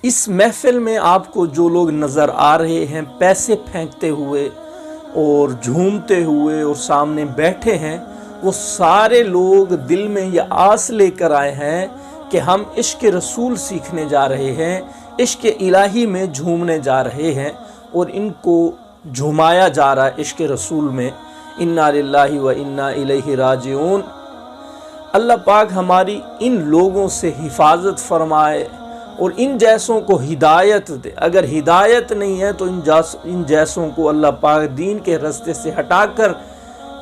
اس محفل میں آپ کو جو لوگ نظر آ رہے ہیں پیسے پھینکتے ہوئے اور جھومتے ہوئے اور سامنے بیٹھے ہیں، وہ سارے لوگ دل میں یہ آس لے کر آئے ہیں کہ ہم عشق رسول سیکھنے جا رہے ہیں، عشق الہی میں جھومنے جا رہے ہیں، اور ان کو جھمایا جا رہا ہے عشق رسول میں۔ انا للہ و انا الیہ راجعون۔ اللہ پاک ہماری ان لوگوں سے حفاظت فرمائے اور ان جیسوں کو ہدایت دے۔ اگر ہدایت نہیں ہے تو ان جیسوں کو اللہ پاک دین کے راستے سے ہٹا کر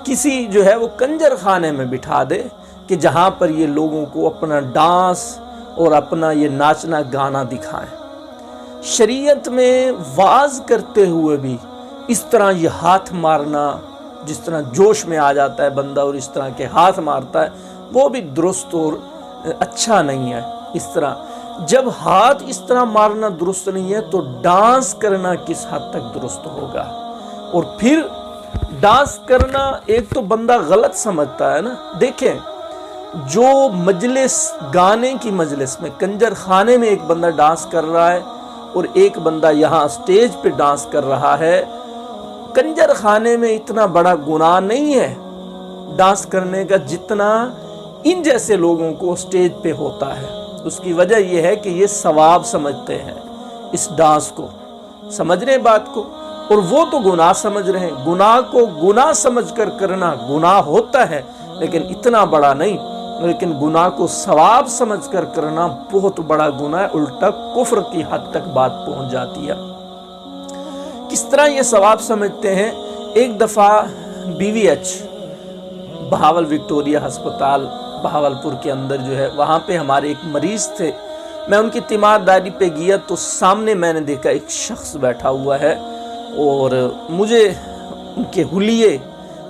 کسی جو ہے وہ کنجر خانے میں بٹھا دے کہ جہاں پر یہ لوگوں کو اپنا ڈانس اور اپنا یہ ناچنا گانا دکھائیں۔ شریعت میں واز کرتے ہوئے بھی اس طرح یہ ہاتھ مارنا، جس طرح جوش میں آ جاتا ہے بندہ اور اس طرح کے ہاتھ مارتا ہے، وہ بھی درست اور اچھا نہیں ہے۔ اس طرح جب ہاتھ اس طرح مارنا درست نہیں ہے تو ڈانس کرنا کس حد تک درست ہوگا؟ اور پھر ڈانس کرنا ایک تو بندہ غلط سمجھتا ہے نا۔ دیکھیں، جو مجلس گانے کی مجلس میں کنجر خانے میں ایک بندہ ڈانس کر رہا ہے اور ایک بندہ یہاں سٹیج پہ ڈانس کر رہا ہے، کنجر خانے میں اتنا بڑا گناہ نہیں ہے ڈانس کرنے کا جتنا ان جیسے لوگوں کو سٹیج پہ ہوتا ہے۔ اس کی وجہ یہ ہے کہ یہ ثواب سمجھتے ہیں، اس ڈانس کو سمجھ رہے ہیں بات کو، اور وہ تو گناہ سمجھ رہے ہیں۔ گناہ کو گناہ سمجھ کر کرنا گناہ ہوتا ہے لیکن اتنا بڑا نہیں، لیکن گناہ کو ثواب سمجھ کر کرنا بہت بڑا گناہ ہے، الٹا کفر کی حد تک بات پہنچ جاتی ہے۔ کس طرح یہ ثواب سمجھتے ہیں؟ ایک دفعہ BVH بہاول وکٹوریا ہسپتال بہاولپور کے اندر جو ہے، وہاں پہ ہمارے ایک مریض تھے۔ میں ان کی تیمارداری پہ گیا تو سامنے میں نے دیکھا ایک شخص بیٹھا ہوا ہے، اور مجھے ان کے حلیے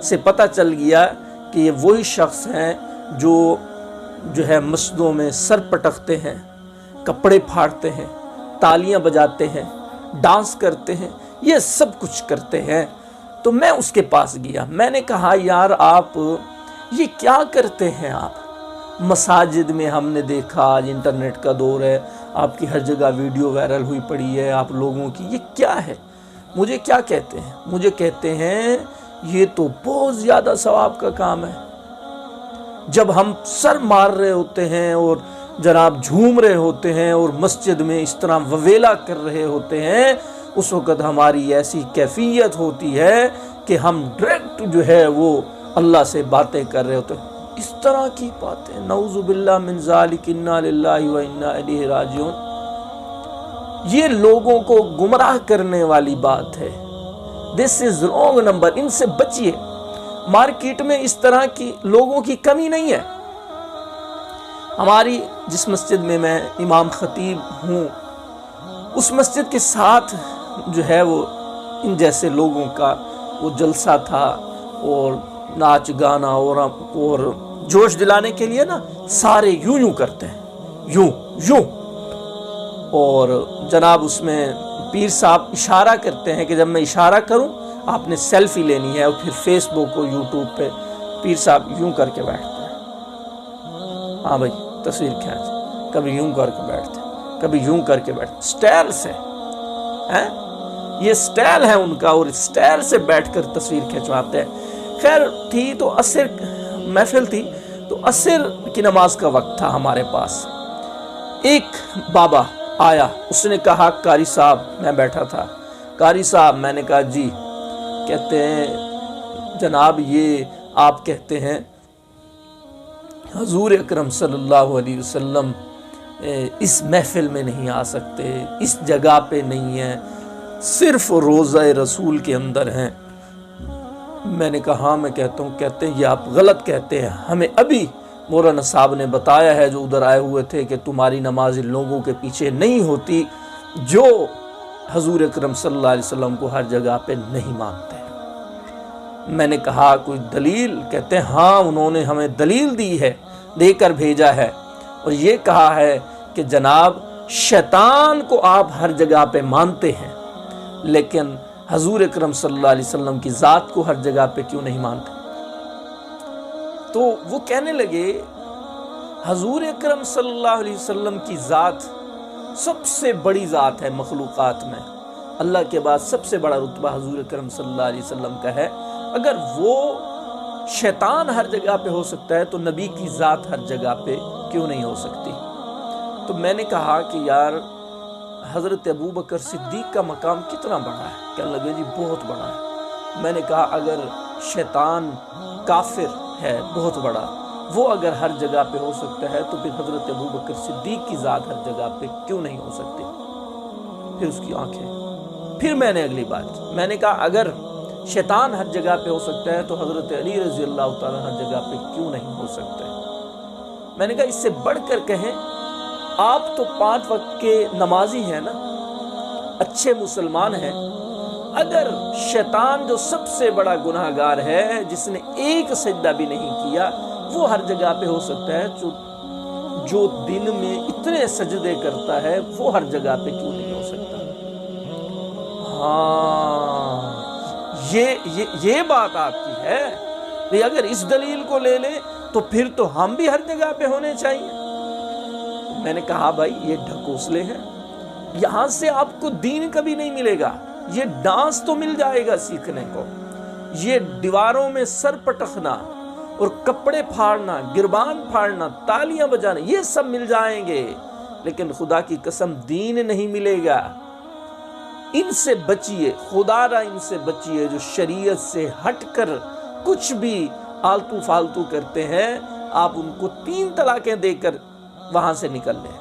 سے پتہ چل گیا کہ یہ وہی شخص ہیں جو ہے مسجدوں میں سر پٹکتے ہیں، کپڑے پھاڑتے ہیں، تالیاں بجاتے ہیں، ڈانس کرتے ہیں، یہ سب کچھ کرتے ہیں۔ تو میں اس کے پاس گیا، میں نے کہا یار آپ یہ کیا کرتے ہیں؟ آپ مساجد میں ہم نے دیکھا، آج انٹرنیٹ کا دور ہے، آپ کی ہر جگہ ویڈیو وائرل ہوئی پڑی ہے آپ لوگوں کی، یہ کیا ہے؟ مجھے کیا کہتے ہیں؟ مجھے کہتے ہیں یہ تو بہت زیادہ ثواب کا کام ہے۔ جب ہم سر مار رہے ہوتے ہیں اور جناب جھوم رہے ہوتے ہیں اور مسجد میں اس طرح وویلا کر رہے ہوتے ہیں، اس وقت ہماری ایسی کیفیت ہوتی ہے کہ ہم ڈائریکٹ جو ہے وہ اللہ سے باتیں کر رہے ہوتے ہیں۔ اس طرح کی باتیں، نعوذ باللہ من ذالک، انا للہ و انا الیہ راجعون۔ یہ لوگوں کو گمراہ کرنے والی بات ہے۔ دس از رانگ نمبر، ان سے بچیے۔ مارکیٹ میں اس طرح کی لوگوں کی کمی نہیں ہے۔ ہماری جس مسجد میں میں امام خطیب ہوں، اس مسجد کے ساتھ جو ہے وہ ان جیسے لوگوں کا وہ جلسہ تھا، اور ناچ گانا اور جوش دلانے کے لیے نا سارے یوں کرتے ہیں، یوں، اور جناب اس میں پیر صاحب اشارہ کرتے ہیں کہ جب میں اشارہ کروں آپ نے سیلفی لینی ہے، اور پھر فیس بک اور یوٹیوب پہ پیر صاحب یوں کر کے بیٹھتے ہیں، ہاں بھائی تصویر کھینچ، کبھی یوں کر کے بیٹھتے ہیں، کبھی یوں کر کے بیٹھتے ہیں، سٹائل سے ہیں، یہ سٹائل ہے ان کا، اور سٹائل سے بیٹھ کر تصویر کھینچواتے ہیں۔ خیر تھی تو عصر محفل تھی، تو عصر کی نماز کا وقت تھا ہمارے پاس۔ ایک بابا آیا، اس نے کہا قاری صاحب، میں بیٹھا تھا، قاری صاحب، میں نے کہا جی، کہتے ہیں جناب یہ آپ کہتے ہیں حضور اکرم صلی اللہ علیہ وسلم اس محفل میں نہیں آ سکتے، اس جگہ پہ نہیں ہیں، صرف روضہ رسول کے اندر ہیں۔ میں نے کہا ہاں میں کہتا ہوں۔ کہتے ہیں یہ آپ غلط کہتے ہیں، ہمیں ابھی مولانا صاحب نے بتایا ہے جو ادھر آئے ہوئے تھے کہ تمہاری نماز ان لوگوں کے پیچھے نہیں ہوتی جو حضور اکرم صلی اللہ علیہ وسلم کو ہر جگہ پہ نہیں مانتے۔ میں نے کہا کوئی دلیل؟ کہتے ہیں ہاں انہوں نے ہمیں دلیل دی ہے، دے کر بھیجا ہے، اور یہ کہا ہے کہ جناب شیطان کو آپ ہر جگہ پہ مانتے ہیں لیکن حضور اکرم صلی اللہ علیہ وسلم کی ذات کو ہر جگہ پہ کیوں نہیں مانتے؟ تو وہ کہنے لگے حضور اکرم صلی اللہ علیہ وسلم کی ذات سب سے بڑی ذات ہے مخلوقات میں، اللہ کے بعد سب سے بڑا رتبہ حضور اکرم صلی اللہ علیہ وسلم کا ہے، اگر وہ شیطان ہر جگہ پہ ہو سکتا ہے تو نبی کی ذات ہر جگہ پہ کیوں نہیں ہو سکتی؟ تو میں نے کہا کہ یار حضرت ابوبکر صدیق کا مقام کتنا بڑا ہے؟ کہنے لگے جی بہت بڑا ہے۔ میں نے کہا اگر شیطان کافر ہے بہت بڑا، وہ اگر ہر جگہ پہ ہو سکتا ہے تو پھر حضرت ابوبکر صدیق کی ذات ہر جگہ پہ کیوں نہیں ہو سکتی؟ پھر اس کی آنکھیں، پھر میں نے اگلی بات کی، میں نے کہا اگر شیطان ہر جگہ پہ ہو سکتا ہے تو حضرت علی رضی اللہ تعالیٰ ہر جگہ پہ کیوں نہیں ہو سکتے؟ میں نے کہا اس سے بڑھ کر کہیں آپ تو 5 وقت کے نمازی ہیں نا، اچھے مسلمان ہیں، اگر شیطان جو سب سے بڑا گناہگار ہے جس نے ایک سجدہ بھی نہیں کیا وہ ہر جگہ پہ ہو سکتا ہے، جو دن میں اتنے سجدے کرتا ہے وہ ہر جگہ پہ کیوں نہیں ہو سکتا؟ ہاں یہ بات آپ کی ہے کہ اگر اس دلیل کو لے لیں تو پھر تو ہم بھی ہر جگہ پہ ہونے چاہیے۔ میں نے کہا بھائی یہ ڈھکوسلے ہیں، یہاں سے آپ کو دین کبھی نہیں ملے گا، یہ ڈانس تو مل جائے گا سیکھنے کو، یہ دیواروں میں سر پٹکنا اور کپڑے پھاڑنا، گربان پھاڑنا، تالیاں بجانا، یہ سب مل جائیں گے، لیکن خدا کی قسم دین نہیں ملے گا۔ ان سے بچیے، خدا را ان سے بچیے جو شریعت سے ہٹ کر کچھ بھی آلتو فالتو کرتے ہیں، آپ ان کو 3 طلاقیں دے کر وہاں سے نکل لیں۔